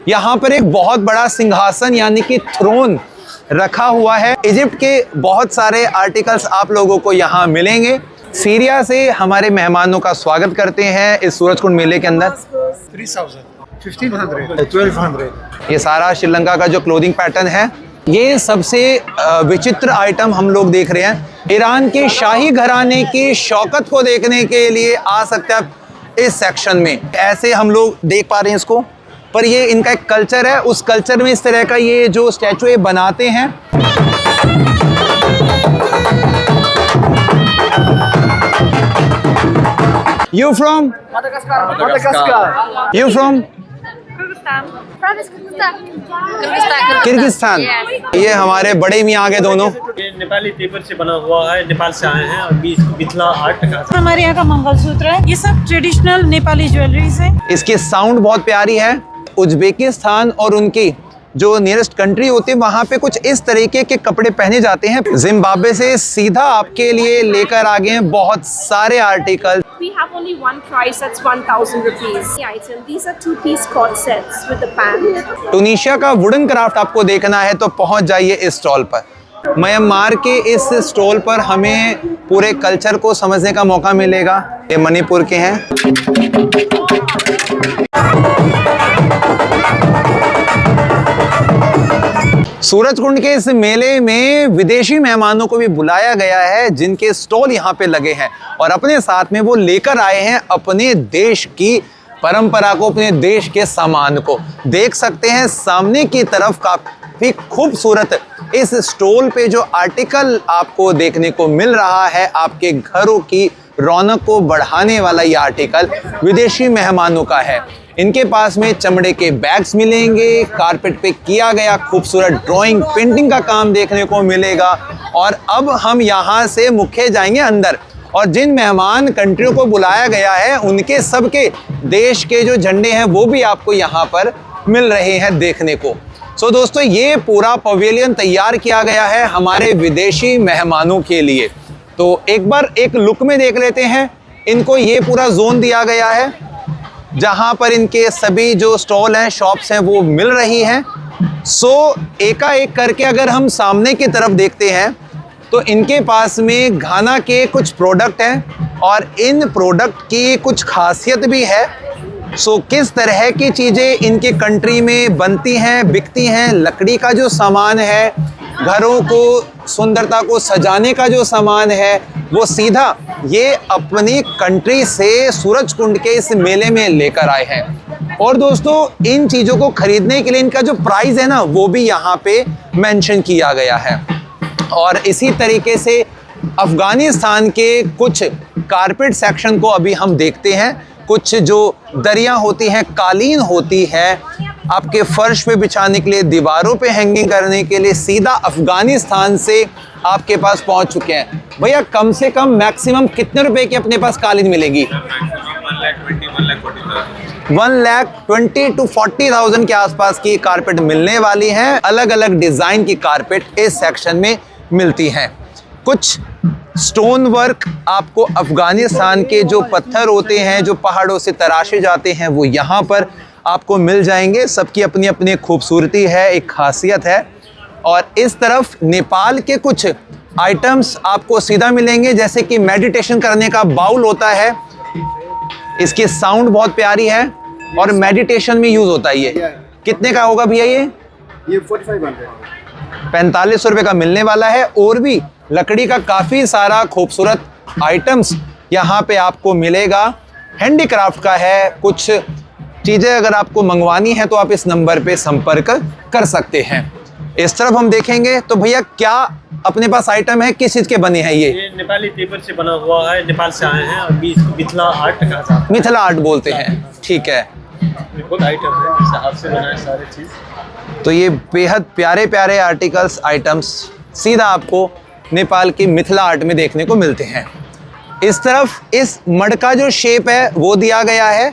यहाँ पर एक बहुत बड़ा सिंहासन यानी कि थ्रोन रखा हुआ है। इजिप्ट के बहुत सारे आर्टिकल्स आप लोगों को यहाँ मिलेंगे। सीरिया से हमारे मेहमानों का स्वागत करते हैं इस सूरजकुंड मेले के अंदर। 3000, 1500, 1200। ये सारा श्रीलंका का जो क्लोथिंग पैटर्न है, ये सबसे विचित्र आइटम हम लोग देख रहे हैं। ईरान के शाही घराने की शौकत को देखने के लिए आ सकते हैं इस सेक्शन में। ऐसे हम लोग देख पा रहे हैं इसको, पर ये इनका एक कल्चर है। उस कल्चर में इस तरह का ये जो स्टैचू ये बनाते हैं। You from? Madagascar. You from? Kyrgyzstan. ये हमारे बड़े मियाँ आगे दोनों। ये नेपाली पेपर से बना हुआ है, नेपाल से आए हैं और मिथिला आर्ट का। हमारे यहाँ का मंगलसूत्र है, ये सब ट्रेडिशनल नेपाली ज्वेलरीज है। इसकी साउंड बहुत प्यारी है। उज्बेकिस्तान और उनकी जो नियरेस्ट कंट्री होती है वहाँ पे कुछ इस तरीके के कपड़े पहने जाते हैं। जिम्बाब्वे से सीधा आपके लिए लेकर आ गए हैं बहुत सारे article. We have only one price, that's 1000 rupees. The item. These are two-piece cord sets with the pan. Tunisia का वुडन क्राफ्ट आपको देखना है तो पहुंच जाइए इस स्टॉल पर। म्यांमार के इस स्टॉल पर हमें पूरे कल्चर को समझने का मौका मिलेगा। ये मणिपुर के हैं। सूरजकुंड के इस मेले में विदेशी मेहमानों को भी बुलाया गया है जिनके स्टॉल यहाँ पे लगे हैं और अपने साथ में वो लेकर आए हैं अपने देश की परंपरा को, अपने देश के सामान को। देख सकते हैं सामने की तरफ काफी खूबसूरत इस स्टॉल पे जो आर्टिकल आपको देखने को मिल रहा है, आपके घरों की रौनक को बढ़ाने वाला ये आर्टिकल विदेशी मेहमानों का है। इनके पास में चमड़े के बैग्स मिलेंगे, कारपेट पे किया गया खूबसूरत ड्राइंग पेंटिंग का काम देखने को मिलेगा। और अब हम यहाँ से मुख्य जाएंगे अंदर और जिन मेहमान कंट्रियों को बुलाया गया है उनके सबके देश के जो झंडे हैं वो भी आपको यहाँ पर मिल रहे हैं देखने को। सो दोस्तों, ये पूरा पवेलियन तैयार किया गया है हमारे विदेशी मेहमानों के लिए। तो एक बार एक लुक में देख लेते हैं। इनको ये पूरा जोन दिया गया है जहां पर इनके सभी जो स्टॉल हैं, शॉप्स हैं, वो मिल रही हैं। सो एकाएक करके अगर हम सामने की तरफ देखते हैं तो इनके पास में घाना के कुछ प्रोडक्ट हैं और इन प्रोडक्ट की कुछ खासियत भी है। सो किस तरह की चीज़ें इनके कंट्री में बनती हैं, बिकती हैं, लकड़ी का जो सामान है, घरों को सुंदरता को सजाने का जो सामान है, वो सीधा ये अपनी कंट्री से सूरजकुंड के इस मेले में लेकर आए हैं। और दोस्तों, इन चीज़ों को खरीदने के लिए इनका जो प्राइस है ना, वो भी यहाँ पे मेंशन किया गया है। और इसी तरीके से अफगानिस्तान के कुछ कारपेट सेक्शन को अभी हम देखते हैं। कुछ जो दरियाँ होती हैं, कालीन होती है, आपके फर्श पे बिछाने के लिए, दीवारों पे हैंगिंग करने के लिए, सीधा अफगानिस्तान से आपके पास पहुंच चुके हैं। भैया, कम से कम मैक्सिमम कितने रुपए की अपने पास कालीन मिलेगी? 1,20,000 to 40,000 के आसपास की कारपेट मिलने वाली हैं। अलग अलग डिज़ाइन की कारपेट इस सेक्शन में मिलती हैं। कुछ स्टोन वर्क आपको अफगानिस्तान के जो पत्थर होते हैं, जो पहाड़ों से तराशे जाते हैं, वो यहाँ पर आपको मिल जाएंगे। सबकी अपनी अपनी खूबसूरती है, एक खासियत है। और इस तरफ नेपाल के कुछ आइटम्स आपको सीधा मिलेंगे, जैसे कि मेडिटेशन करने का बाउल होता है। इसकी साउंड बहुत प्यारी है और मेडिटेशन में यूज़ होता है। ये कितने का होगा भैया? ये 4500 रुपये का मिलने वाला है। और भी लकड़ी का काफ़ी सारा खूबसूरत आइटम्स यहाँ पे आपको मिलेगा। हैंडीक्राफ्ट का है। कुछ चीज़ें अगर आपको मंगवानी है तो आप इस नंबर पे संपर्क कर सकते हैं। इस तरफ हम देखेंगे तो भैया, क्या अपने पास आइटम है, किस चीज़ के बने हैं ये? नेपाली पेपर से बना हुआ है, नेपाल से आए हैं और मिथिला आर्ट का। मिथिला आर्ट बोलते हैं, ठीक है। बहुत आइटम है, आपसे बनाए सारे चीज़। तो ये बेहद प्यारे प्यारे आर्टिकल्स, आइटम्स सीधा आपको नेपाल की मिथिला आर्ट में देखने को मिलते हैं। इस तरफ इस मड का जो शेप है वो दिया गया है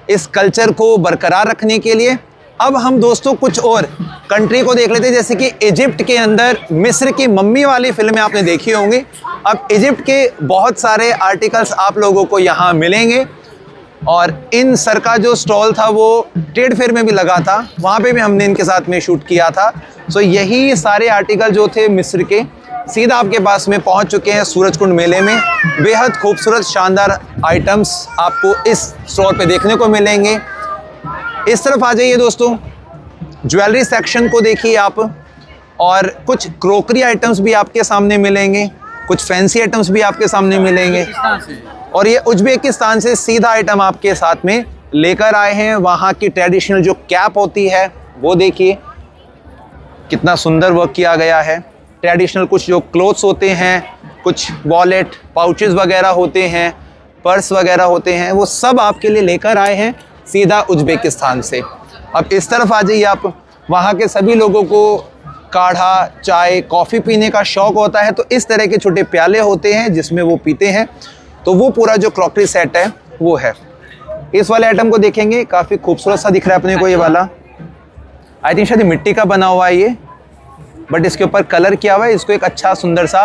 इस कल्चर को बरकरार रखने के लिए। अब हम दोस्तों कुछ और कंट्री को देख लेते हैं, जैसे कि इजिप्ट के अंदर मिस्र की मम्मी वाली फिल्में आपने देखी होंगी। अब इजिप्ट के बहुत सारे आर्टिकल्स आप लोगों को यहाँ मिलेंगे। और इन सर का जो स्टॉल था वो ट्रेड फेयर में भी लगा था, वहाँ पे भी हमने इनके साथ में शूट किया था। सो यही सारे आर्टिकल जो थे मिस्र के सीधा आपके पास में पहुँच चुके हैं सूरजकुंड मेले में। बेहद खूबसूरत शानदार आइटम्स आपको इस स्टॉल पे देखने को मिलेंगे। इस तरफ आ जाइए दोस्तों, ज्वेलरी सेक्शन को देखिए आप, और कुछ क्रोकरी आइटम्स भी आपके सामने मिलेंगे, कुछ फैंसी आइटम्स भी आपके सामने मिलेंगे। और ये उज्बेकिस्तान से सीधा आइटम आपके साथ में लेकर आए हैं। वहाँ की ट्रेडिशनल जो कैप होती है वो देखिए कितना सुंदर वर्क किया गया है। ट्रेडिशनल कुछ जो क्लोथ्स होते हैं, कुछ वॉलेट पाउचेस वगैरह होते हैं, पर्स वगैरह होते हैं, वो सब आपके लिए लेकर आए हैं सीधा उज्बेकिस्तान से। अब इस तरफ आ जाइए आप, वहाँ के सभी लोगों को काढ़ा, चाय, कॉफ़ी पीने का शौक़ होता है, तो इस तरह के छोटे प्याले होते हैं जिसमें वो पीते हैं। तो वो पूरा जो क्रॉकरी सेट है वो है। इस वाले आइटम को देखेंगे, काफ़ी खूबसूरत सा दिख रहा है अपने को ये वाला। आई थिंक शायद मिट्टी का बना हुआ है ये, बट इसके ऊपर कलर किया हुआ है, इसको एक अच्छा सुंदर सा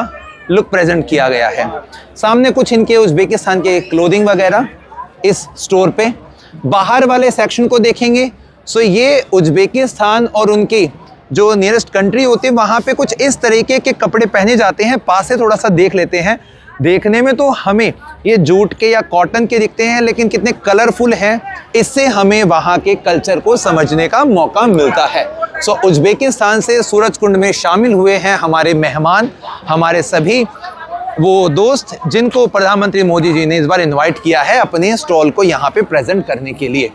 लुक प्रेजेंट किया गया है। सामने कुछ इनके उज्बेकिस्तान के क्लोथिंग वगैरह इस स्टोर पे। बाहर वाले सेक्शन को देखेंगे, सो ये उज्बेकिस्तान और उनकी जो नियरेस्ट कंट्री होती है वहाँ पे कुछ इस तरीके के कपड़े पहने जाते हैं। पास से थोड़ा सा देख लेते हैं। देखने में तो हमें ये जूट के या कॉटन के दिखते हैं, लेकिन कितने कलरफुल हैं, इससे हमें वहाँ के कल्चर को समझने का मौका मिलता है। सो उज्बेकिस्तान से सूरजकुंड में शामिल हुए हैं हमारे मेहमान, हमारे सभी वो दोस्त जिनको प्रधानमंत्री मोदी जी ने इस बार इनवाइट किया है अपने स्टॉल को यहाँ पे प्रेजेंट करने के लिए।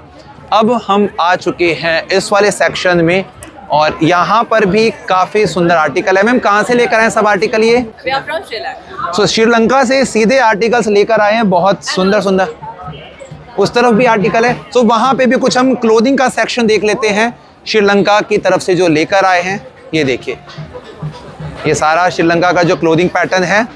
अब हम आ चुके हैं इस वाले सेक्शन में, और यहाँ पर भी काफ़ी सुंदर आर्टिकल है। मैम कहाँ से लेकर आए सब आर्टिकल ये? सो श्रीलंका से सीधे आर्टिकल्स लेकर आए हैं, बहुत सुंदर सुंदर। उस तरफ भी आर्टिकल है, तो वहाँ पे भी कुछ हम क्लोथिंग का सेक्शन देख लेते हैं श्रीलंका की तरफ से जो लेकर आए हैं। ये देखिए, ये सारा श्रीलंका का जो क्लोथिंग पैटर्न है,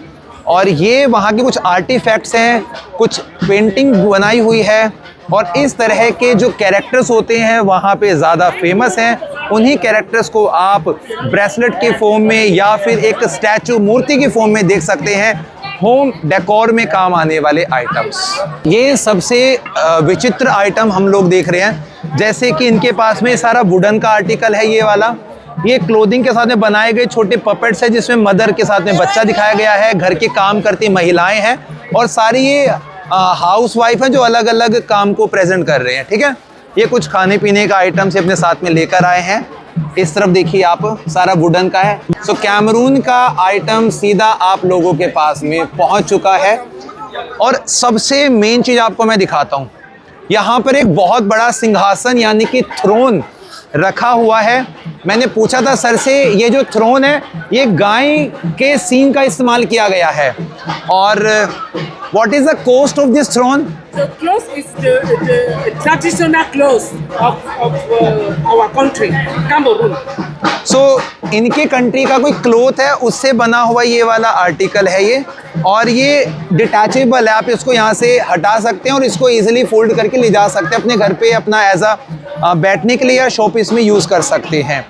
और ये वहाँ के कुछ आर्टिफैक्ट्स हैं, कुछ पेंटिंग बनाई हुई है, और इस तरह के जो कैरेक्टर्स होते हैं वहाँ पे ज़्यादा फेमस हैं। उन्हीं कैरेक्टर्स को आप ब्रेसलेट के फॉर्म में या फिर एक स्टैचू मूर्ति की फॉर्म में देख सकते हैं, होम डेकोर में काम आने वाले आइटम्स। ये सबसे विचित्र आइटम हम लोग देख रहे हैं, जैसे कि इनके पास में सारा वुडन का आर्टिकल है। ये वाला ये क्लोथिंग के साथ में बनाए गए छोटे पपेट्स है, जिसमें मदर के साथ में बच्चा दिखाया गया है, घर के काम करती महिलाएं हैं, और सारी ये हाउस वाइफ हैं जो अलग अलग काम को प्रेजेंट कर रहे हैं। ठीक है, ये कुछ खाने पीने का आइटम से अपने साथ में लेकर आए हैं। इस तरफ देखिए आप, सारा वुडन का है। सो कैमरून का आइटम सीधा आप लोगों के पास में पहुंच चुका है। और सबसे मेन चीज आपको मैं दिखाता हूं, यहाँ पर एक बहुत बड़ा सिंहासन यानी कि थ्रोन रखा हुआ है। मैंने पूछा था सर से, ये जो थ्रोन है ये गाय के सींग का इस्तेमाल किया गया है, और what is the cost of this throne? The clothes is the traditional clothes of our country, Cameroon. सो इनके कंट्री का कोई क्लोथ है, उससे बना हुआ ये वाला आर्टिकल है ये, और ये डिटैचेबल है। आप इसको यहाँ से हटा सकते हैं और इसको इजीली फोल्ड करके ले जा सकते हैं अपने घर पे, अपना एज अ बैठने के लिए या शोपीस में यूज़ कर सकते हैं।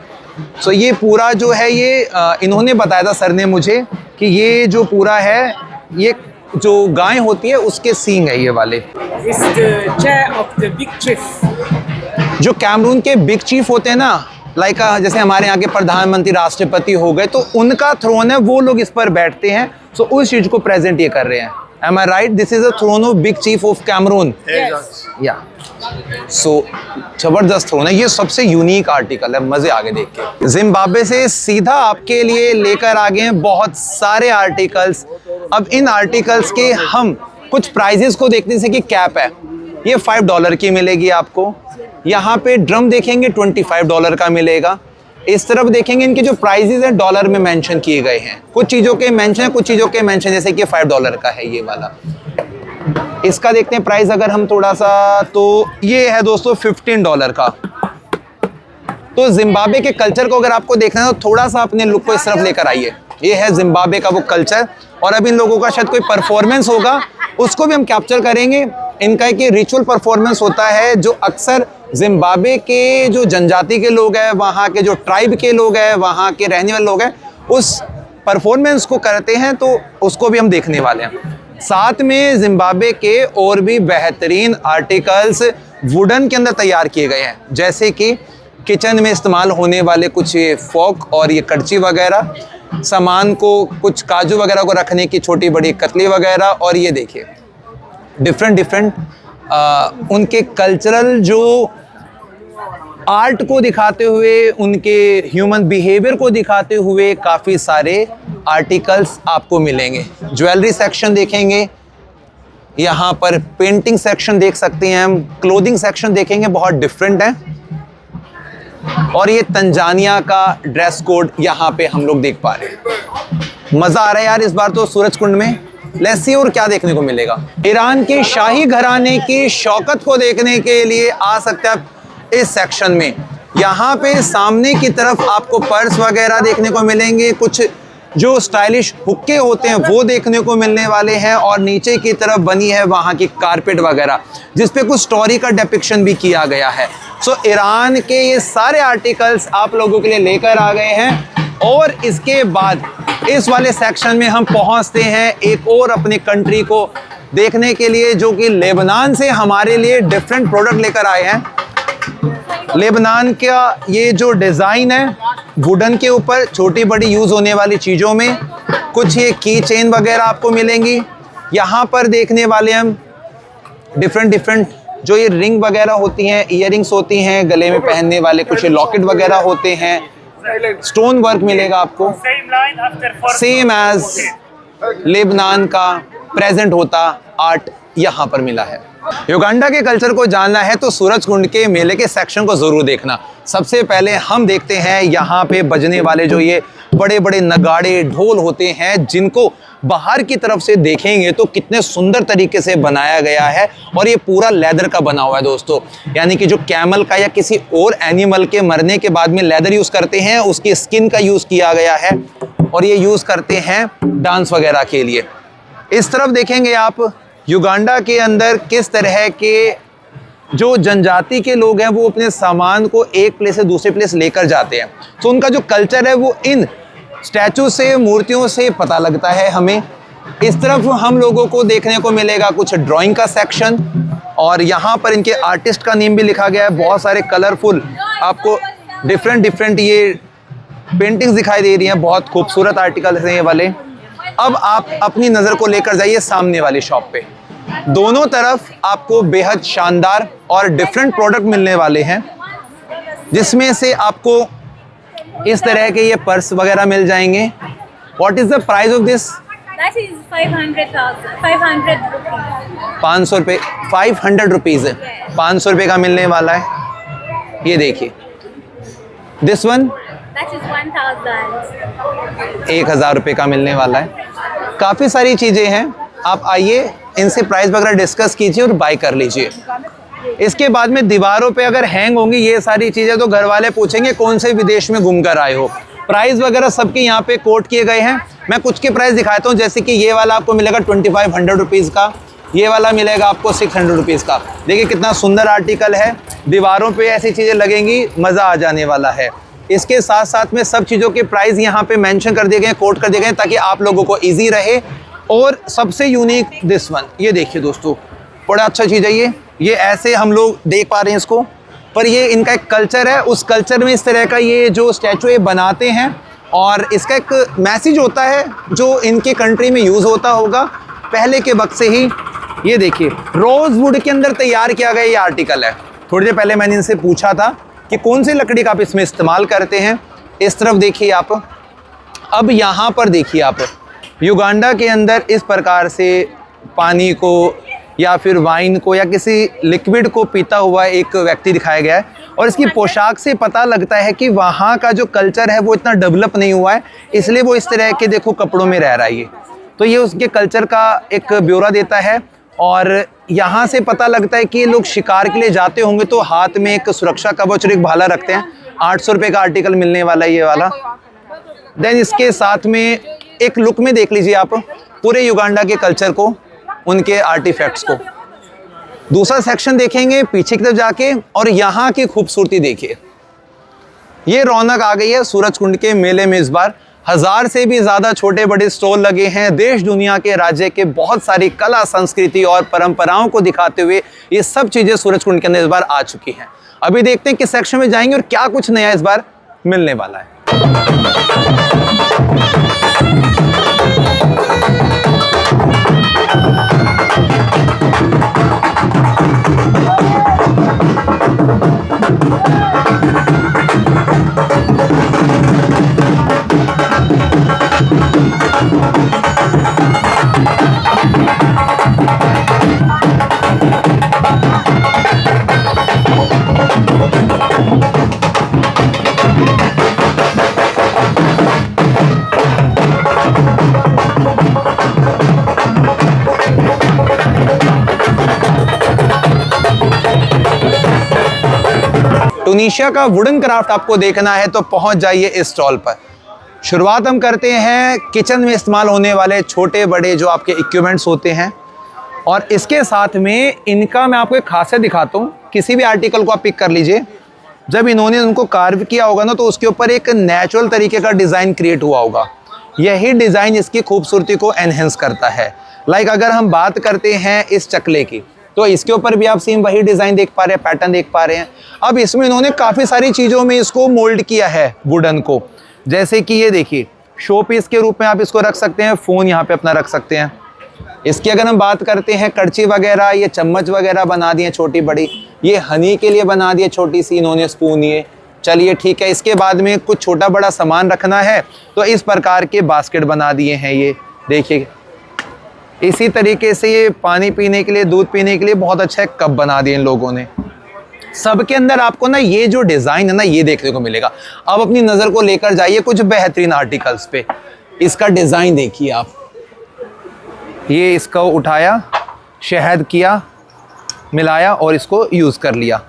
सो ये पूरा जो है ये इन्होंने बताया था सर ने मुझे कि ये जो पूरा है ये जो गाय होती है उसके सींग है ये वाले। It's the chair of the big chief. जो कैमरून के बिग चीफ होते हैं ना, लाइक जैसे हमारे यहाँ के प्रधानमंत्री राष्ट्रपति हो गए, तो उनका थ्रोन है, वो लोग इस पर बैठते हैं। सो उस चीज को प्रेजेंट ये कर रहे हैं। Am I right? This is a throne of big chief of Cameroon. Yeah. So जबरदस्त थ्रोन है, ये सबसे यूनिक आर्टिकल है, मजे आगे देख के। जिम्बाब्वे से सीधा आपके लिए लेकर आ गए हैं बहुत सारे आर्टिकल्स। अब इन आर्टिकल्स के हम कुछ प्राइजेस को देखने से कि कैप है ये $5 की मिलेगी आपको। यहाँ पे ड्रम देखेंगे $25 का मिलेगा। इस तरफ देखेंगे इनके जो प्राइजेस हैं डॉलर में मेंशन किए गए हैं। कुछ चीज़ों के मेंशन है, कुछ चीज़ों के मेंशन, जैसे कि $5 का है ये वाला। इसका देखते हैं प्राइस अगर हम थोड़ा सा, तो ये है दोस्तों $15 का। तो जिम्बाब्वे के कल्चर को अगर आपको देखना है तो थोड़ा सा अपने लुक को इस तरफ लेकर आइए। ये है जिम्बाब्वे का वो कल्चर, और अब इन लोगों का शायद कोई परफॉर्मेंस होगा, उसको भी हम कैप्चर करेंगे। इनका एक रिचुअल परफॉर्मेंस होता है जो अक्सर जिम्बाब्वे के जो जनजाति के लोग हैं, वहाँ के जो ट्राइब के लोग हैं, वहाँ के रहने वाले लोग हैं, उस परफॉर्मेंस को करते हैं, तो उसको भी हम देखने वाले हैं। साथ में जिम्बाब्वे के और भी बेहतरीन आर्टिकल्स वुडन के अंदर तैयार किए गए हैं, जैसे कि किचन में इस्तेमाल होने वाले कुछ ये फोक और ये कड़ची वगैरह, सामान को कुछ काजू वगैरह को रखने की छोटी बड़ी कतली वगैरह, और ये देखिए डिफरेंट उनके कल्चरल जो आर्ट को दिखाते हुए, उनके ह्यूमन बिहेवियर को दिखाते हुए काफ़ी सारे आर्टिकल्स आपको मिलेंगे। ज्वेलरी सेक्शन देखेंगे, यहाँ पर पेंटिंग सेक्शन देख सकते हैं हम, क्लोथिंग सेक्शन देखेंगे, बहुत डिफरेंट है। और ये तंजानिया का ड्रेस कोड यहाँ पे हम लोग देख पा रहे हैं। मज़ा आ रहा है यार इस बार तो सूरज कुंड में। लेट्स सी और क्या देखने को मिलेगा। ईरान के शाही घराने की शौकत को देखने के लिए आ सकते हैं आप इस सेक्शन में। यहाँ पे सामने की तरफ आपको पर्स वगैरह देखने को मिलेंगे, कुछ जो स्टाइलिश हुक्के होते हैं वो देखने को मिलने वाले हैं, और नीचे की तरफ बनी है वहाँ की कारपेट वगैरह जिस पे कुछ स्टोरी का डिपिक्शन भी किया गया है। सो ईरान के ये सारे आर्टिकल्स आप लोगों के लिए लेकर आ गए हैं। और इसके बाद इस वाले सेक्शन में हम पहुँचते हैं एक और अपनी कंट्री को देखने के लिए, जो कि लेबनान से हमारे लिए डिफरेंट प्रोडक्ट लेकर आए हैं। लेबनान का ये जो डिज़ाइन है वुडन के ऊपर छोटी बड़ी यूज़ होने वाली चीज़ों में, कुछ ये की चेन वगैरह आपको मिलेंगी। यहाँ पर देखने वाले हम डिफरेंट जो ये रिंग वगैरह होती हैं, ईयरिंग्स होती हैं, गले में पहनने वाले कुछ लॉकेट वगैरह होते हैं, स्टोन वर्क मिलेगा आपको, सेम एज लेबनान का प्रेजेंट होता आर्ट यहाँ पर मिला है। युगांडा के कल्चर को जानना है तो सूरज कुंड के मेले के सेक्शन को ज़रूर देखना। सबसे पहले हम देखते हैं यहाँ पे बजने वाले जो ये बड़े बड़े नगाड़े ढोल होते हैं, जिनको बाहर की तरफ से देखेंगे तो कितने सुंदर तरीके से बनाया गया है। और ये पूरा लेदर का बना हुआ है दोस्तों, यानी कि जो कैमल का या किसी और एनिमल के मरने के बाद में लेदर यूज़ करते हैं, उसकी स्किन का यूज़ किया गया है, और ये यूज़ करते हैं डांस वगैरह के लिए। इस तरफ देखेंगे आप युगांडा के अंदर किस तरह के जो जनजाति के लोग हैं वो अपने सामान को एक प्लेस से दूसरे प्लेस लेकर जाते हैं। तो उनका जो कल्चर है वो इन स्टैचू से, मूर्तियों से पता लगता है हमें। इस तरफ हम लोगों को देखने को मिलेगा कुछ ड्राइंग का सेक्शन, और यहाँ पर इनके आर्टिस्ट का नेम भी लिखा गया है। बहुत सारे कलरफुल आपको डिफरेंट ये पेंटिंग्स दिखाई दे रही हैं, बहुत खूबसूरत आर्टिकल हैं ये वाले। अब आप अपनी नज़र को लेकर जाइए सामने वाली शॉप पे। दोनों तरफ आपको बेहद शानदार और डिफरेंट प्रोडक्ट मिलने वाले हैं, जिसमें से आपको इस तरह के ये पर्स वगैरह मिल जाएंगे। What is the price of this? That is 500 rupees. 500 रुपये, 500 रुपीज़ है, 500 रुपये का मिलने वाला है। ये देखिए दिस वन That is 1000. 1000 रुपये का मिलने वाला है। काफ़ी सारी चीज़ें हैं, आप आइए इनसे प्राइस वगैरह डिस्कस कीजिए और बाय कर लीजिए। इसके बाद में दीवारों पे अगर हैंग होंगी ये सारी चीज़ें तो घर वाले पूछेंगे कौन से विदेश में घूम कर आए हो। प्राइस वगैरह सबके यहाँ पे कोट किए गए हैं। मैं कुछ के प्राइस दिखाता हूँ, जैसे कि ये वाला आपको मिलेगा 2500 रुपीज़ का, ये वाला मिलेगा आपको 600 रुपीज़ का। देखिए कितना सुंदर आर्टिकल है, दीवारों पे ऐसी चीज़ें लगेंगी, मज़ा आ जाने वाला है। इसके साथ साथ में सब चीज़ों के प्राइस यहाँ पे मेंशन कर दिए गए, कोट कर दिए गए, ताकि आप लोगों को ईजी रहे। और सबसे यूनिक दिस वन, ये देखिए दोस्तों, बड़ा अच्छा चीज़ है ये ऐसे हम लोग देख पा रहे हैं इसको, पर ये इनका एक कल्चर है। उस कल्चर में इस तरह का ये जो स्टैचू ये बनाते हैं, और इसका एक मैसेज होता है जो इनके कंट्री में यूज़ होता होगा पहले के वक्त से ही। ये देखिए रोज़ वुड के अंदर तैयार किया गया ये आर्टिकल है। थोड़ी देर पहले मैंने इनसे पूछा था कि कौन सी लकड़ी का आप इसमें इस्तेमाल करते हैं। इस तरफ देखिए आप। अब यहाँ पर देखिए आप, युगांडा के अंदर इस प्रकार से पानी को या फिर वाइन को या किसी लिक्विड को पीता हुआ एक व्यक्ति दिखाया गया है, और इसकी पोशाक से पता लगता है कि वहाँ का जो कल्चर है वो इतना डेवलप नहीं हुआ है, इसलिए वो इस तरह के देखो कपड़ों में रह रहा है। तो ये उसके कल्चर का एक ब्यौरा देता है। और यहाँ से पता लगता है कि ये लोग शिकार के लिए जाते होंगे तो हाथ में एक सुरक्षा कवच और एक भाला रखते हैं। 800 रुपये का आर्टिकल मिलने वाला है ये वाला। देन इसके साथ में एक लुक में देख लीजिए आप पूरे युगांडा के कल्चर को, उनके आर्टिफैक्ट्स को। दूसरा सेक्शन देखेंगे पीछे की तरफ जाके, और यहाँ की खूबसूरती देखिए। ये रौनक आ गई है सूरज कुंड के मेले में इस बार। 1000 से भी ज़्यादा छोटे बड़े स्टॉल लगे हैं। देश दुनिया के राज्य के बहुत सारी कला, संस्कृति और परंपराओं को दिखाते हुए ये सब चीज़ें सूरजकुंड के अंदर इस बार आ चुकी हैं। अभी देखते हैं किस सेक्शन में जाएंगे और क्या कुछ नया इस बार मिलने वाला है। टूनिशिया का वुडन क्राफ्ट आपको देखना है तो पहुंच जाइए इस स्टॉल पर। शुरुआत हम करते हैं किचन में इस्तेमाल होने वाले छोटे बड़े जो आपके इक्विपमेंट्स होते हैं, और इसके साथ में इनका मैं आपको एक खासियत दिखाता हूँ। किसी भी आर्टिकल को आप पिक कर लीजिए, जब इन्होंने उनको कार्व किया होगा ना तो उसके ऊपर एक नेचुरल तरीके का डिज़ाइन क्रिएट हुआ होगा। यही डिज़ाइन इसकी खूबसूरती को एनहेंस करता है। लाइक अगर हम बात करते हैं इस चकले की, तो इसके ऊपर भी आप सेम वही डिज़ाइन देख पा रहे हैं, पैटर्न देख पा रहे हैं। अब इसमें इन्होंने काफ़ी सारी चीज़ों में इसको मोल्ड किया है वुडन को, जैसे कि ये देखिए शो पीस के रूप में आप इसको रख सकते हैं, फ़ोन यहाँ पे अपना रख सकते हैं। इसकी अगर हम बात करते हैं कड़ची वगैरह, ये चम्मच वगैरह बना दिए छोटी बड़ी, ये हनी के लिए बना दिए छोटी सी इन्होंने स्पून। ये चलिए ठीक है। इसके बाद में कुछ छोटा बड़ा सामान रखना है तो इस प्रकार के बास्केट बना दिए हैं। ये देखिए इसी तरीके से ये पानी पीने के लिए, दूध पीने के लिए बहुत अच्छा कप बना दिए इन लोगों ने। सबके अंदर आपको ना ये जो डिज़ाइन है ना ये देखने को मिलेगा। अब अपनी नज़र को लेकर जाइए कुछ बेहतरीन आर्टिकल्स पे। इसका डिज़ाइन देखिए आप, ये इसका उठाया, शहद किया, मिलाया और इसको यूज़ कर लिया।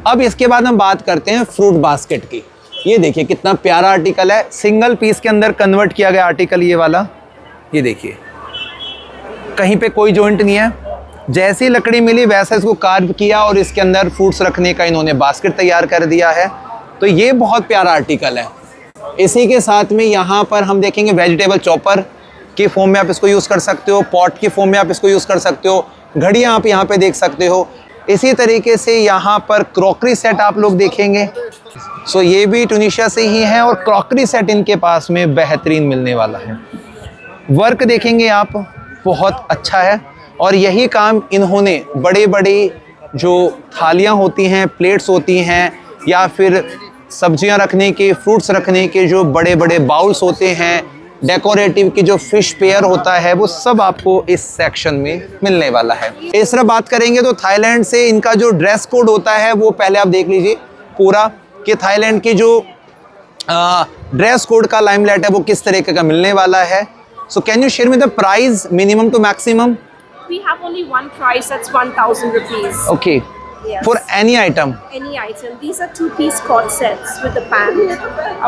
अब इसके बाद हम बात करते हैं फ्रूट बास्केट की। ये देखिए कितना प्यारा आर्टिकल है, सिंगल पीस के अंदर कन्वर्ट किया गया आर्टिकल ये वाला। ये देखिए कहीं पे कोई जॉइंट नहीं है, जैसी लकड़ी मिली वैसा इसको कार्व किया और इसके अंदर फ्रूट्स रखने का इन्होंने बास्केट तैयार कर दिया है। तो ये बहुत प्यारा आर्टिकल है। इसी के साथ में यहाँ पर हम देखेंगे वेजिटेबल चॉपर की फॉर्म में आप इसको यूज़ कर सकते हो, पॉट की फॉर्म में आप इसको यूज़ कर सकते हो, घड़ियाँ आप यहाँ पे देख सकते हो। इसी तरीके से यहाँ पर क्रॉकरी सेट आप लोग देखेंगे। सो ये भी टूनिशिया से ही है और क्रॉकरी सेट इनके पास में बेहतरीन मिलने वाला है। वर्क देखेंगे आप, बहुत अच्छा है। और यही काम इन्होंने बड़े बड़ी जो थालियाँ होती हैं, प्लेट्स होती हैं, या फिर सब्जियां रखने के, फ्रूट्स रखने के जो बड़े बड़े बाउल्स होते हैं, डेकोरेटिव की जो फिश पेयर होता है, वो सब आपको इस सेक्शन में मिलने वाला है। इस तरह बात करेंगे तो थाईलैंड से इनका जो ड्रेस कोड होता है वो पहले आप देख लीजिए पूरा, कि थाईलैंड की जो ड्रेस कोड का लाइमलाइट है वो किस तरीके का मिलने वाला है। So can you share me the price minimum to maximum? We have only one price, that's 1,000 rupees. Okay. Yes. For any item? Any item. These are two-piece cord sets with the pan.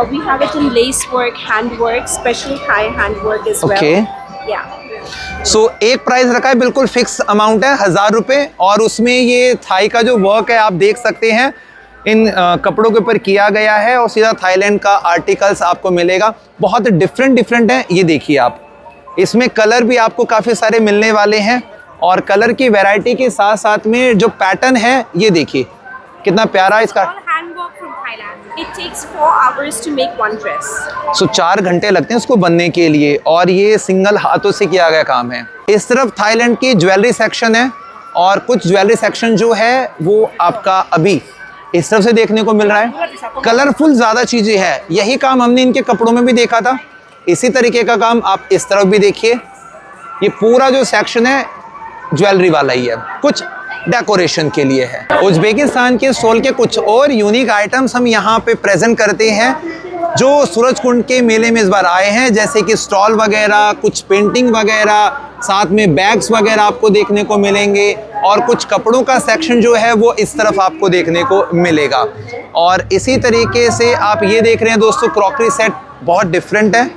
We have it in lace work, hand work, special Thai hand work as well. Okay. Yeah. So एक price रखा है, बिल्कुल fix amount है 1000 रुपये, और उसमें ये Thai का जो वर्क है आप देख सकते हैं इन कपड़ों के ऊपर किया गया है, और सीधा थाईलैंड का आर्टिकल्स आपको मिलेगा। बहुत डिफरेंट है। ये देखिए आप, इसमें कलर भी आपको काफ़ी सारे मिलने वाले हैं, और कलर की वैरायटी के साथ साथ में जो पैटर्न है ये देखिए कितना प्यारा इसका। All handwork from Thailand. It takes 4 hours to make one dress. सो 4 घंटे लगते हैं उसको बनने के लिए, और ये सिंगल हाथों से किया गया काम है। इस तरफ थाईलैंड की ज्वेलरी सेक्शन है, और कुछ ज्वेलरी सेक्शन जो है वो आपका अभी इस तरफ से देखने को मिल रहा है। कलरफुल ज़्यादा चीज़ें हैं। यही काम हमने इनके कपड़ों में भी देखा था। इसी तरीके का काम आप इस तरफ भी देखिए। ये पूरा जो सेक्शन है ज्वेलरी वाला ही है, कुछ डेकोरेशन के लिए है। उज्बेकिस्तान के स्टॉल के कुछ और यूनिक आइटम्स हम यहाँ पे प्रेजेंट करते हैं जो सूरजकुंड के मेले में इस बार आए हैं, जैसे कि स्टॉल वगैरह, कुछ पेंटिंग वगैरह, साथ में बैग्स वगैरह आपको देखने को मिलेंगे, और कुछ कपड़ों का सेक्शन जो है वो इस तरफ आपको देखने को मिलेगा। और इसी तरीके से आप ये देख रहे हैं दोस्तों, क्रॉकरी सेट बहुत डिफरेंट है।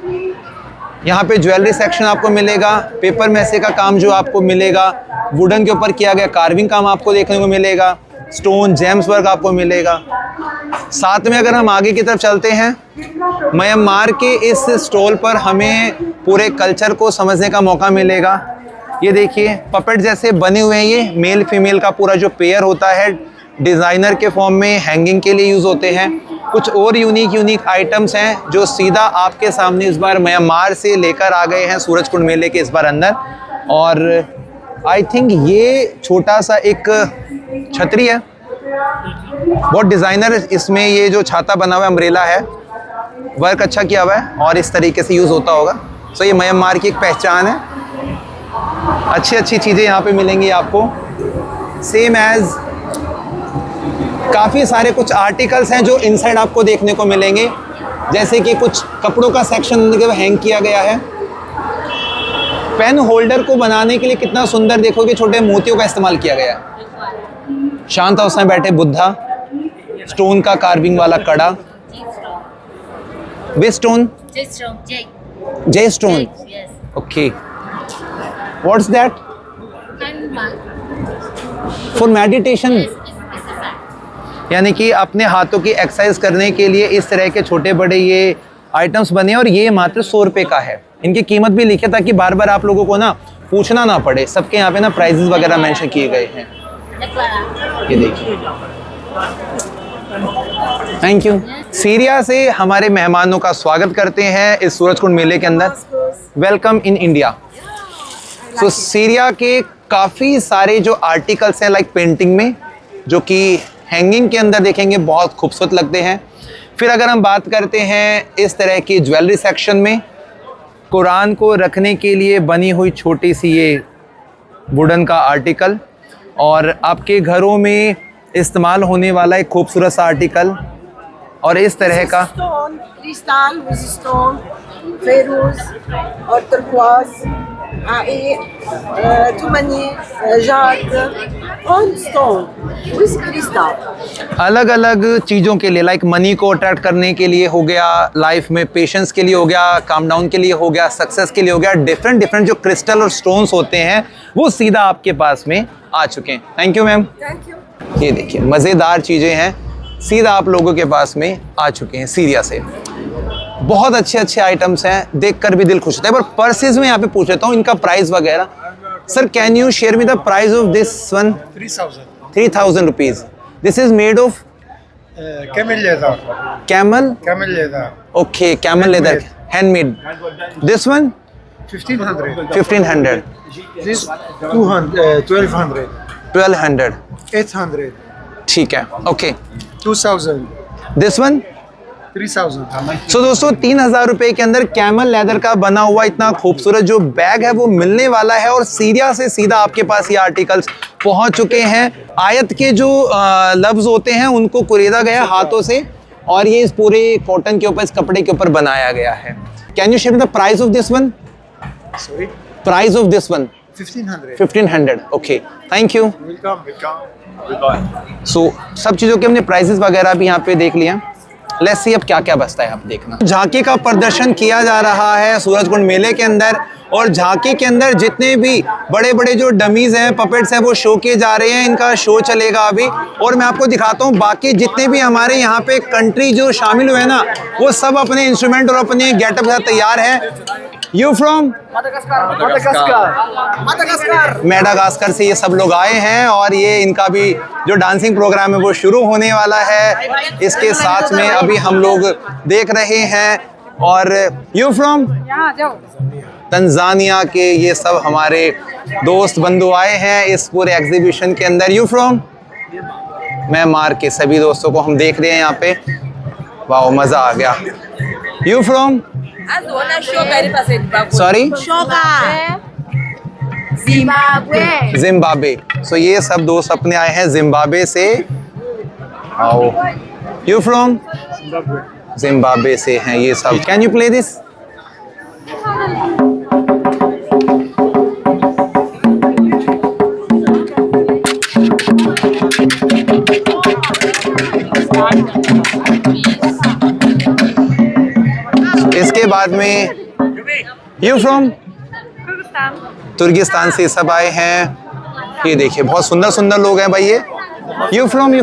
यहाँ पे ज्वेलरी सेक्शन आपको मिलेगा, पेपर मैसे का काम जो आपको मिलेगा, वुडन के ऊपर किया गया कार्विंग काम आपको देखने को मिलेगा, स्टोन जेम्स वर्क आपको मिलेगा। साथ में अगर हम आगे की तरफ चलते हैं, म्यांमार के इस स्टॉल पर हमें पूरे कल्चर को समझने का मौका मिलेगा। ये देखिए पपेट जैसे बने हुए हैं, ये मेल फीमेल का पूरा जो पेयर होता है डिज़ाइनर के फॉर्म में हैंगिंग के लिए यूज़ होते हैं। कुछ और यूनिक आइटम्स हैं जो सीधा आपके सामने इस बार म्यांमार से लेकर आ गए हैं सूरजकुंड मेले के इस बार अंदर। और आई थिंक ये छोटा सा एक छतरी है, बहुत डिज़ाइनर इसमें ये जो छाता बना हुआ है अम्ब्रेला है, वर्क अच्छा किया हुआ है और इस तरीके से यूज़ होता होगा। सो ये म्यांमार की एक पहचान है। अच्छी चीज़ें यहाँ पे मिलेंगी आपको। सेम एज काफ़ी सारे कुछ आर्टिकल्स हैं जो इनसाइड आपको देखने को मिलेंगे, जैसे कि कुछ कपड़ों का सेक्शन हैंग किया गया है। पेन होल्डर को बनाने के लिए कितना सुंदर देखोगे छोटे मोतियों का इस्तेमाल किया गया है। शांत अवस्था में बैठे बुद्धा, स्टोन का कार्विंग वाला कड़ा, विच स्टोन, जय stone, okay. What's that? For meditation, यानी कि अपने हाथों की एक्सरसाइज करने के लिए इस तरह के छोटे बड़े ये आइटम्स बने हैं और ये मात्र 100 रुपये का है। इनकी कीमत भी लिखे ताकि बार बार आप लोगों को ना पूछना ना पड़े। सबके यहाँ पे ना प्राइजेस वगैरह मेंशन किए गए हैं। ये देखिए, थैंक यू। सीरिया से हमारे मेहमानों का स्वागत करते हैं इस सूरजकुंड मेले के अंदर। Welcome in India. So Syria के काफ़ी सारे जो आर्टिकल्स हैं लाइक पेंटिंग में, जो कि हैंगिंग के अंदर देखेंगे बहुत खूबसूरत लगते हैं। फिर अगर हम बात करते हैं इस तरह की ज्वेलरी सेक्शन में, कुरान को रखने के लिए बनी हुई छोटी सी ये वुडन का आर्टिकल, और आपके घरों में इस्तेमाल होने वाला एक खूबसूरत सा आर्टिकल, और इस तरह का क्रिस्टल विद स्टोन, फेरोज और तुर्कवाज, जाद और स्टोन विद क्रिस्टल। अलग अलग चीज़ों के लिए, लाइक मनी को अट्रैक्ट करने के लिए हो गया, लाइफ में पेशेंस के लिए हो गया, काम डाउन के लिए हो गया, सक्सेस के लिए हो गया। डिफरेंट जो क्रिस्टल और स्टोन्स होते हैं वो सीधा आपके पास में आ चुके हैं। Thank you ma'am. Thank you. ये देखिए मज़ेदार चीज़ें हैं, सीधा आप लोगों के पास में आ चुके हैं सीरिया से। बहुत अच्छे आइटम्स हैं, देखकर भी दिल खुश होता है। पर पर्सेज में यहाँ पे पूछ लेता हूँ इनका प्राइस वगैरह। Sir can you share me the price of this one? 3000 rupees. This is made of Camel leather. Camel? Camel leather. Okay, camel leather, handmade. This one 1500. 1500। This 200. 1200. 1200। 800. ठीक है, ओके। 2000. This one 3000. सो दोस्तों 3000 रुपए के अंदर camel leather का बना हुआ इतना खूबसूरत जो बैग है वो मिलने वाला है, और सीरिया से सीधा आपके पास ये आर्टिकल्स पहुंच चुके हैं। आयत के जो लफ्ज होते हैं उनको कुरेदा गया हाथों से, और ये इस पूरे कॉटन के ऊपर, इस कपड़े के ऊपर बनाया गया है। Can you share the price of this one? Sorry. Price of this one? 1500. 1500। Okay, thank you. Welcome. सो सब चीज़ों के हमने प्राइसेस वगैरह भी यहाँ पे देख लिया। लेट्स सी अब क्या क्या बचता है, आप देखना। झांकी का प्रदर्शन किया जा रहा है सूरजकुंड मेले के अंदर, और झांकी के अंदर जितने भी बड़े बड़े जो डमीज हैं, पपेट्स हैं, वो शो किए जा रहे हैं। इनका शो चलेगा अभी, और मैं आपको दिखाता हूँ बाकी जितने भी हमारे यहाँ पे कंट्री जो शामिल हुए हैं ना, वो सब अपने इंस्ट्रूमेंट और अपने गेटअप के साथ तैयार है। You from? मेडागास्कर से ये सब लोग आए हैं, और ये इनका भी जो डांसिंग प्रोग्राम है वो शुरू होने वाला है। इसके साथ में अभी हम लोग देख रहे हैं। और यू फ्रॉम? तंजानिया के ये सब हमारे दोस्त बंधु आए हैं इस पूरे एग्जीबिशन के अंदर। You from? म्यांमार के सभी दोस्तों को हम देख रहे हैं यहाँ पे। वाह, मजा आ गया। You from? Sorry, Zimbabwe. So ये सब दोस्त अपने आए हैं जिम्बाब्वे से। आओ। You from? जिम्बाब्वे से हैं ये सब। Can you play this? इसके बाद में यू फ्रॉम? तुर्किस्तान से सब आए हैं। ये देखिए बहुत सुंदर सुंदर लोग हैं भाई ये। You from?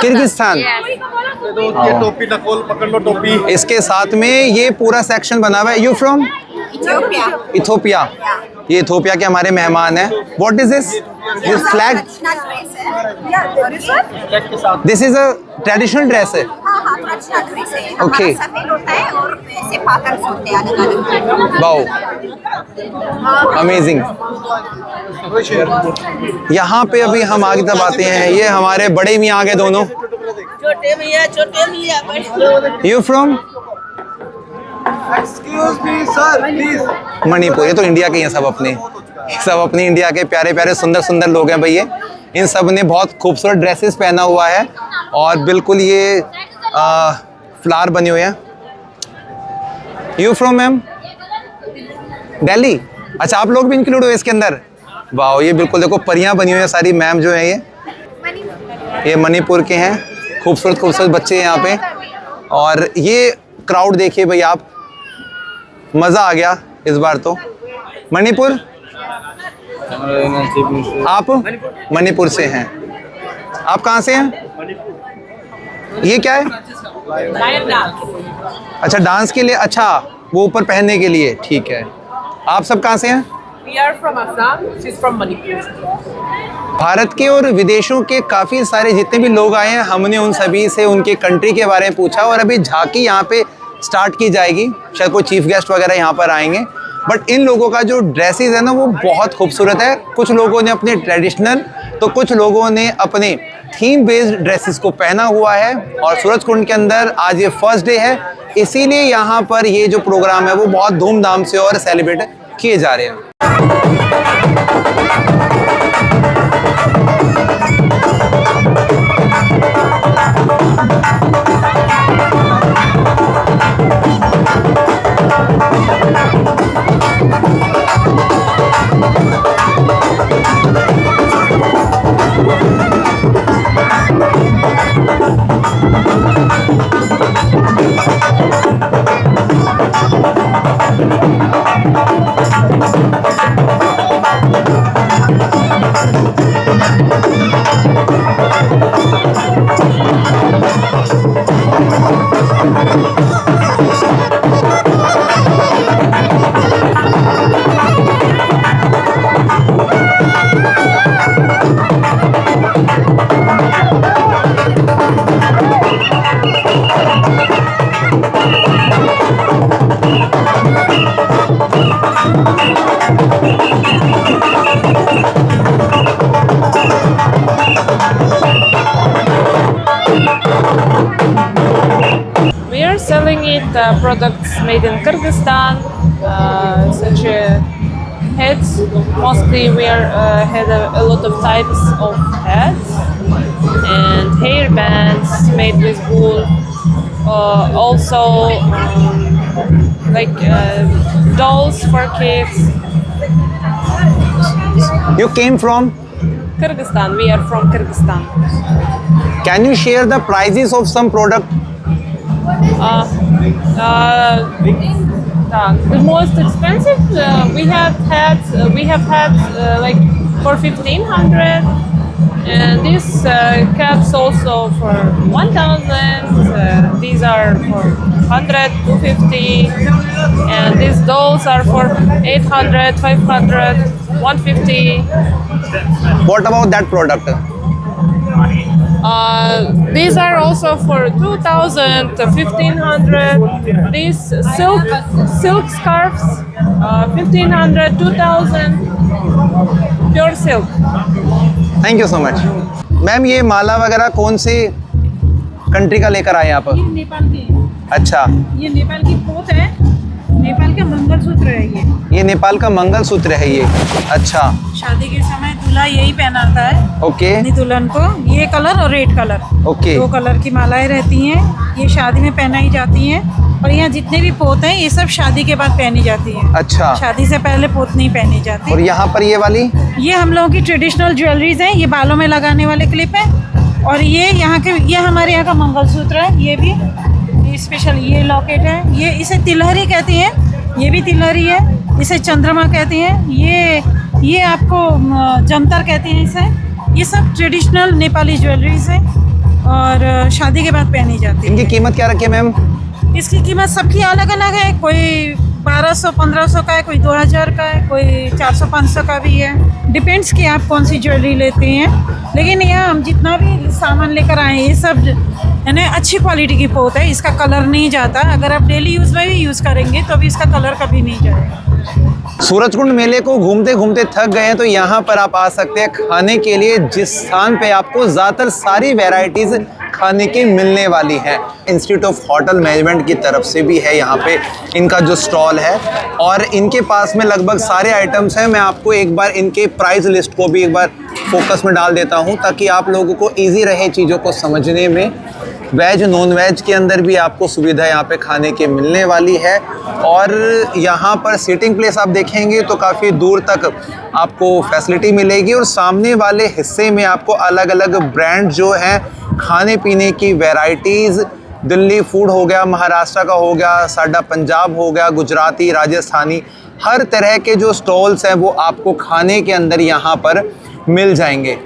किर्गिस्तान। ये टोपी नकोल पकड़ लो टोपी। इसके साथ में ये पूरा सेक्शन बना हुआ है। You from Ethiopia. ये इथोपिया के हमारे मेहमान हैं। What is this flag? This is a traditional dress है। Okay, wow, amazing. यहाँ पे अभी हम आगे तब आते हैं। ये हमारे बड़े मियाँ आ गए दोनों। छोटे भैया you from excuse me sir please. Manipur. ये तो इंडिया के हैं सब अपने इंडिया के प्यारे प्यारे सुंदर सुंदर लोग हैं भैया। इन सब ने बहुत खूबसूरत ड्रेसेस पहना हुआ है और बिल्कुल ये फ्लावर बने हुए हैं। You from ma'am? दिल्ली। अच्छा, आप लोग भी इंक्लूड हुए इसके अंदर? वाह, ये बिल्कुल देखो परियां बनी हुई हैं सारी। मैम जो है ये मणिपुर के हैं। खूबसूरत खूबसूरत बच्चे हैं यहाँ पे। और ये क्राउड देखिए भाई आप, मज़ा आ गया इस बार तो। मणिपुर? आप मणिपुर से हैं। आप कहाँ से हैं? ये क्या है? अच्छा, डांस के लिए। अच्छा, वो ऊपर पहनने के लिए। ठीक है। आप सब कहाँ से हैं? We are from Assam. She's from Manipur. Bharat के और विदेशों के काफ़ी सारे जितने भी लोग आए हैं, हमने उन सभी से उनके कंट्री के बारे में पूछा। और अभी झांकी यहाँ पे स्टार्ट की जाएगी। शायद कोई चीफ गेस्ट वगैरह यहाँ पर आएंगे। बट इन लोगों का जो ड्रेसेस है ना, वो बहुत खूबसूरत है। कुछ लोगों ने अपने ट्रेडिशनल तो कुछ लोगों ने अपने थीम बेस्ड ड्रेसेस को पहना हुआ है। और सूरजकुंड के अंदर आज ये फर्स्ट डे है, इसीलिए यहाँ पर ये जो प्रोग्राम है वो बहुत धूमधाम से और सेलिब्रेट किए जा रहे हैं। We are selling it products made in Kyrgyzstan, such hats. Mostly we had a lot of types of hats and hair bands made with wool. Also, like dolls for kids. You came from? Kyrgyzstan. We are from Kyrgyzstan. Can you share the prices of some product? The most expensive we have had like for 1,500, and these caps also for 1,000. These are for 100, 250, and these dolls are for 800, 500, 150. What about that product? These are also for 2,000, 1,500. These silk scarves, 1,500, 2,000. Pure silk. Thank you so much. Ma'am, ये माला वगैरह कौन सी country का लेकर आए आप? ये नेपाल की है। अच्छा, ये नेपाल की पोत है। नेपाल का मंगलसूत्र है ये नेपाल का मंगलसूत्र है ये। अच्छा, शादी के समय दूल्हा यही पहनाता है ओके अपनी दुल्हन को। ये कलर और रेड कलर, ओके। 2 कलर की मालाएं रहती हैं। ये शादी में पहनाई जाती हैं। और यहाँ जितने भी पोत हैं, ये सब शादी के बाद पहनी जाती हैं। अच्छा, शादी से पहले पोत नहीं पहनी जाती। और यहाँ पर ये वाली? ये हम लोगों की ट्रेडिशनल ज्वेलरीज हैं। ये बालों में लगाने वाले क्लिप है। और ये यहाँ के, ये हमारे यहाँ का मंगलसूत्र है। ये भी स्पेशल ये लॉकेट है। ये इसे तिलहरी कहती हैं। ये भी तिलहरी है। इसे चंद्रमा कहती हैं। ये आपको जंतर कहते हैं इसे। ये सब ट्रेडिशनल नेपाली ज्वेलरीज हैं। और शादी के बाद पहनी जाती है। इनकी कीमत क्या रखी है मैम? इसकी कीमत सबकी अलग अलग है, कोई 1200-1500 का है, कोई 2000 का है, कोई 400-500 का भी है। डिपेंड्स कि आप कौन सी ज्वेलरी लेते हैं। लेकिन यहाँ हम जितना भी सामान लेकर आए हैं ये सब यानी अच्छी क्वालिटी की पोत है, इसका कलर नहीं जाता। अगर आप डेली यूज़ में भी यूज़ करेंगे तो भी इसका कलर कभी नहीं जाएगा। सूरजकुंड मेले को घूमते घूमते थक गए हैं तो यहाँ पर आप आ सकते हैं खाने के लिए, जिस स्थान पे आपको ज़्यादातर सारी वैरायटीज़ खाने की मिलने वाली है। इंस्टीट्यूट ऑफ होटल मैनेजमेंट की तरफ से भी है यहाँ पे इनका जो स्टॉल है, और इनके पास में लगभग सारे आइटम्स हैं। मैं आपको एक बार इनके प्राइस लिस्ट को भी एक बार फोकस में डाल देता हूँ ताकि आप लोगों को ईजी रहे चीज़ों को समझने में। वेज नॉन वेज के अंदर भी आपको सुविधा यहाँ पे खाने के मिलने वाली है, और यहाँ पर सीटिंग प्लेस आप देखेंगे तो काफ़ी दूर तक आपको फैसिलिटी मिलेगी, और सामने वाले हिस्से में आपको अलग अलग ब्रांड जो हैं खाने पीने की वैरायटीज़, दिल्ली फूड हो गया, महाराष्ट्र का हो गया, साडा पंजाब हो गया, गुजराती, राजस्थानी, हर तरह के जो स्टॉल्स हैं वो आपको खाने के अंदर यहाँ पर मिल जाएंगे।